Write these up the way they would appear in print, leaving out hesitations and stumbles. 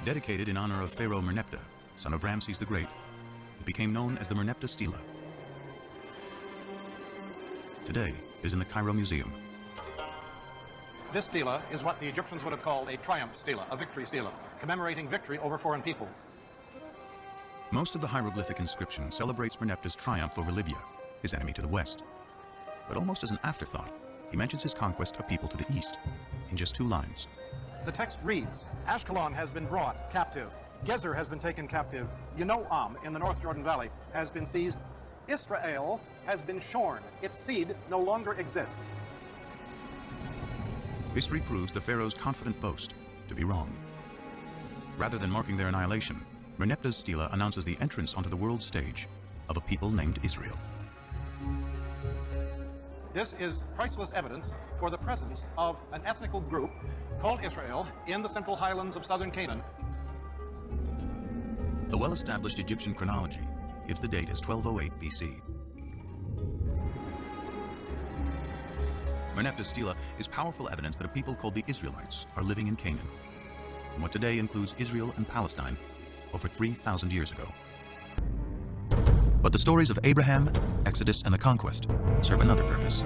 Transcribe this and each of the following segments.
Dedicated in honor of Pharaoh Merneptah, son of Ramses the Great, it became known as the Merneptah Stela. Today it is in the Cairo Museum. This stela is what the Egyptians would have called a triumph stela, a victory stela, commemorating victory over foreign peoples. Most of the hieroglyphic inscription celebrates Merneptah's triumph over Libya, his enemy to the west. But almost as an afterthought, he mentions his conquest of people to the east, in just 2 lines. The text reads, Ashkelon has been brought captive, Gezer has been taken captive, Yanoam in the North Jordan Valley has been seized, Israel has been shorn, its seed no longer exists. History proves the pharaoh's confident boast to be wrong. Rather than marking their annihilation, Merneptah's stela announces the entrance onto the world stage of a people named Israel. This is priceless evidence for the presence of an ethnical group called Israel in the central highlands of southern Canaan. The well-established Egyptian chronology gives the date as 1208 BC. Merneptah's stela is powerful evidence that a people called the Israelites are living in Canaan, in what today includes Israel and Palestine, over 3,000 years ago. But the stories of Abraham, Exodus, and the conquest serve another purpose.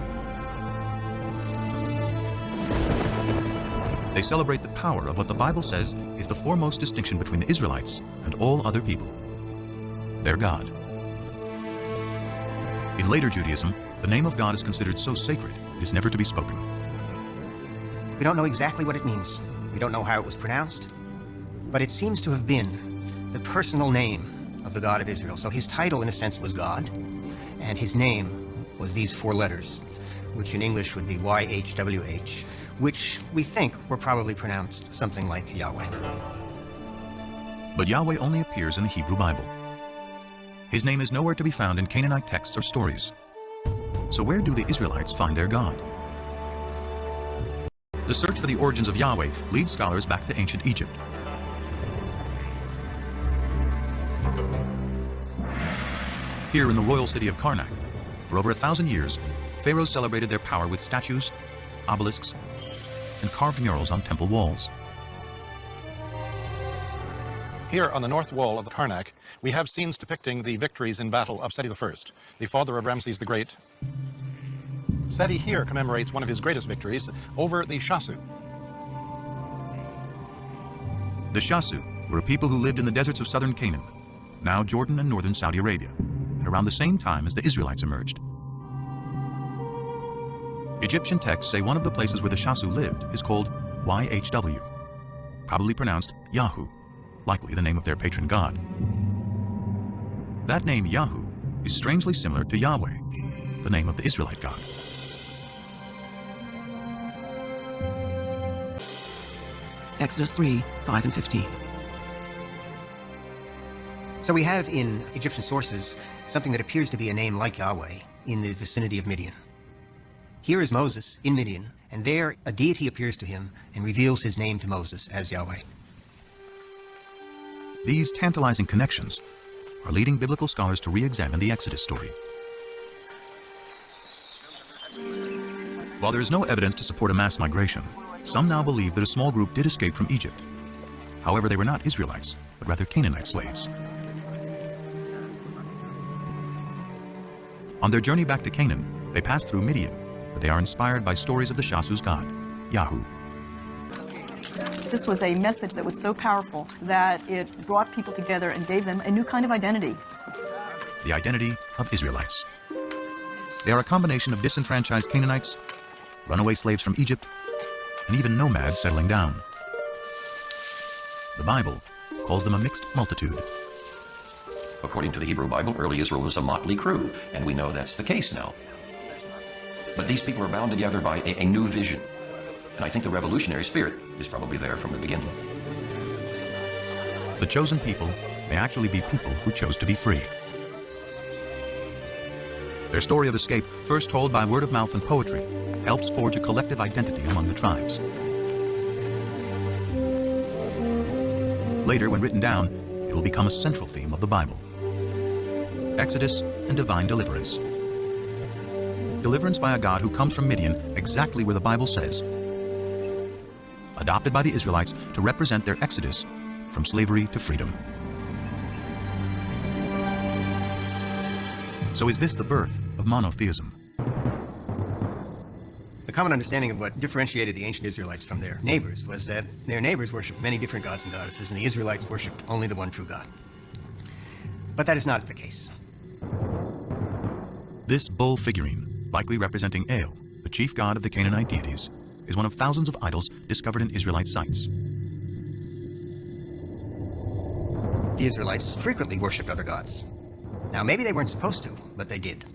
They celebrate the power of what the Bible says is the foremost distinction between the Israelites and all other people: their God. In later Judaism, the name of God is considered so sacred it is never to be spoken. We don't know exactly what it means. We don't know how it was pronounced, but it seems to have been the personal name of the God of Israel. So his title, in a sense, was God, and his name was these 4 letters, which in English would be YHWH, which we think were probably pronounced something like Yahweh. But Yahweh only appears in the Hebrew Bible. His name is nowhere to be found in Canaanite texts or stories. So where do the Israelites find their God? The search for the origins of Yahweh leads scholars back to ancient Egypt. Here in the royal city of Karnak, for over 1,000 years, pharaohs celebrated their power with statues, obelisks, and carved murals on temple walls. Here on the north wall of the Karnak, we have scenes depicting the victories in battle of Seti I, the father of Ramses the Great. Seti here commemorates one of his greatest victories over the Shasu. The Shasu were a people who lived in the deserts of southern Canaan, now Jordan and northern Saudi Arabia, at around the same time as the Israelites emerged. Egyptian texts say one of the places where the Shasu lived is called YHW, probably pronounced Yahu, likely the name of their patron god. That name Yahu is strangely similar to Yahweh, the name of the Israelite God. Exodus 3, 5 and 15. So we have in Egyptian sources something that appears to be a name like Yahweh in the vicinity of Midian. Here is Moses in Midian, and there a deity appears to him and reveals his name to Moses as Yahweh. These tantalizing connections are leading biblical scholars to re-examine the Exodus story. While there is no evidence to support a mass migration, some now believe that a small group did escape from Egypt. However, they were not Israelites, but rather Canaanite slaves. On their journey back to Canaan, they pass through Midian, where they are inspired by stories of the Shasu's god, Yahu. This was a message that was so powerful that it brought people together and gave them a new kind of identity. The identity of Israelites. They are a combination of disenfranchised Canaanites, runaway slaves from Egypt, and even nomads settling down. The Bible calls them a mixed multitude. According to the Hebrew Bible, early Israel was a motley crew, and we know that's the case now. But these people are bound together by a new vision, and I think the revolutionary spirit is probably there from the beginning. The chosen people may actually be people who chose to be free. Their story of escape, first told by word of mouth and poetry, helps forge a collective identity among the tribes. Later, when written down, it will become a central theme of the Bible. Exodus and divine deliverance. Deliverance by a God who comes from Midian, exactly where the Bible says. Adopted by the Israelites to represent their exodus from slavery to freedom. So is this the birth of monotheism? The common understanding of what differentiated the ancient Israelites from their neighbors was that their neighbors worshipped many different gods and goddesses, and the Israelites worshipped only the one true God. But that is not the case. This bull figurine, likely representing El, the chief god of the Canaanite deities, is one of thousands of idols discovered in Israelite sites. The Israelites frequently worshipped other gods. Now, maybe they weren't supposed to, but they did.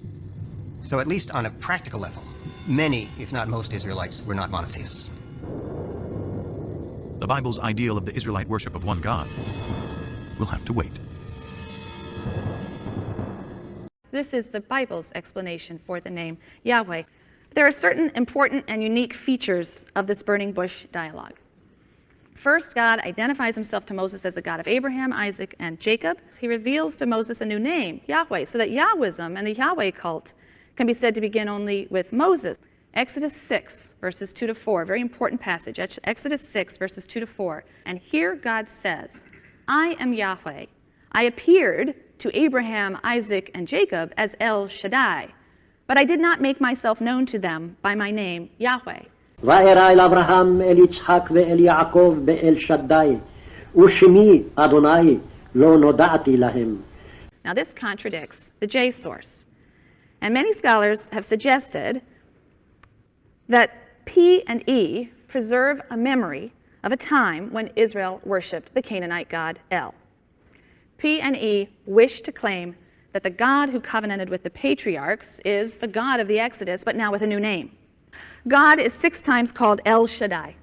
So at least on a practical level, many, if not most, Israelites were not monotheists. The Bible's ideal of the Israelite worship of one God will have to wait. This is the Bible's explanation for the name Yahweh. There are certain important and unique features of this burning bush dialogue. First, God identifies himself to Moses as the God of Abraham, Isaac, and Jacob. He reveals to Moses a new name, Yahweh, so that Yahwism and the Yahweh cult can be said to begin only with Moses. Exodus 6, verses 2 to 4, very important passage. Exodus 6, verses 2 to 4. And here God says, I am Yahweh. I appeared to Abraham, Isaac, and Jacob as El Shaddai, but I did not make myself known to them by my name, Yahweh. וארא אל אברהם, אל יצחק ואל יעקב באל שדי, ושמי אדוני לא נודעתי להם. Now this contradicts the J source. And many scholars have suggested that P and E preserve a memory of a time when Israel worshipped the Canaanite god El. P and E wish to claim that the God who covenanted with the patriarchs is the God of the Exodus, but now with a new name. God is 6 times called El Shaddai.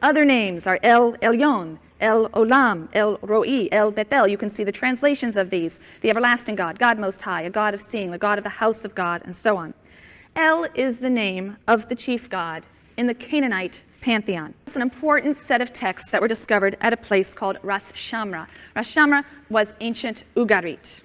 Other names are El Elyon, El Olam, El Roi, El Bethel. You can see the translations of these. The everlasting God, God Most High, a God of seeing, the God of the house of God, and so on. El is the name of the chief god in the Canaanite pantheon. It's an important set of texts that were discovered at a place called Ras Shamra. Ras Shamra was ancient Ugarit.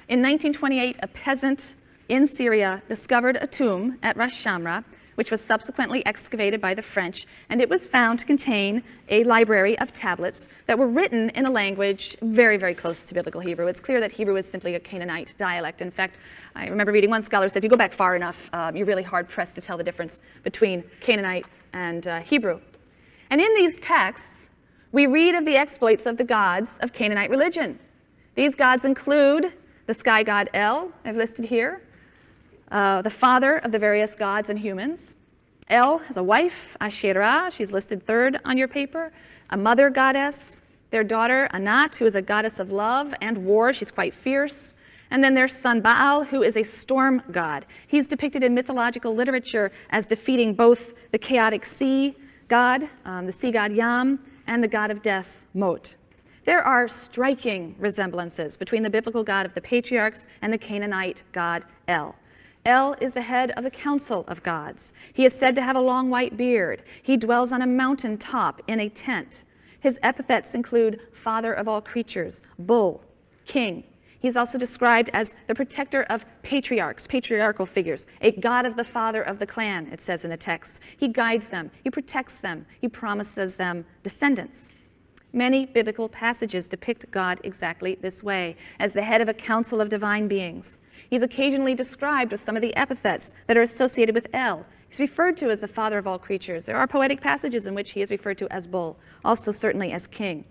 In 1928, a peasant in Syria discovered a tomb at Ras Shamra, which was subsequently excavated by the French, and it was found to contain a library of tablets that were written in a language very, very close to Biblical Hebrew. It's clear that Hebrew is simply a Canaanite dialect. In fact, I remember reading one scholar said, if you go back far enough, you're really hard-pressed to tell the difference between Canaanite and Hebrew. And in these texts, we read of the exploits of the gods of Canaanite religion. These gods include the sky god El, I've listed here, the father of the various gods and humans. El has a wife, Asherah, she's listed 3rd on your paper, a mother goddess, their daughter Anat, who is a goddess of love and war, she's quite fierce, and then their son Baal, who is a storm god. He's depicted in mythological literature as defeating both the chaotic sea god, the sea god Yam, and the god of death, Mot. There are striking resemblances between the biblical God of the patriarchs and the Canaanite god El. El is the head of the council of gods. He is said to have a long white beard. He dwells on a mountain top in a tent. His epithets include father of all creatures, bull, king. He's also described as the protector of patriarchs, patriarchal figures, a god of the father of the clan, it says in the text. He guides them, he protects them, he promises them descendants. Many biblical passages depict God exactly this way, as the head of a council of divine beings. He's occasionally described with some of the epithets that are associated with El. He's referred to as the father of all creatures. There are poetic passages in which he is referred to as bull, also certainly as king.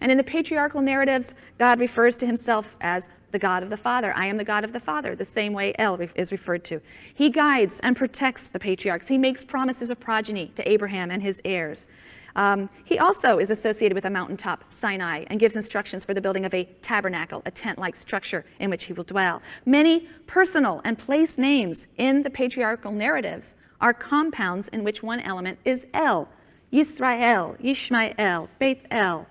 And in the patriarchal narratives, God refers to himself as the God of the Father. I am the God of the Father, the same way El is referred to. He guides and protects the patriarchs. He makes promises of progeny to Abraham and his heirs. He also is associated with a mountaintop, Sinai, and gives instructions for the building of a tabernacle, a tent-like structure in which he will dwell. Many personal and place names in the patriarchal narratives are compounds in which one element is El. Yisrael, Yishmael, Beth El.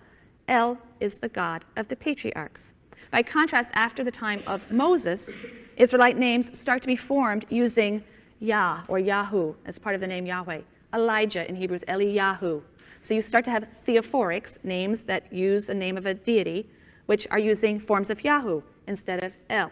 El is the God of the patriarchs. By contrast, after the time of Moses, Israelite names start to be formed using Yah or Yahu as part of the name Yahweh. Elijah in Hebrew is Eliyahu. So you start to have theophorics, names that use the name of a deity, which are using forms of Yahu instead of El.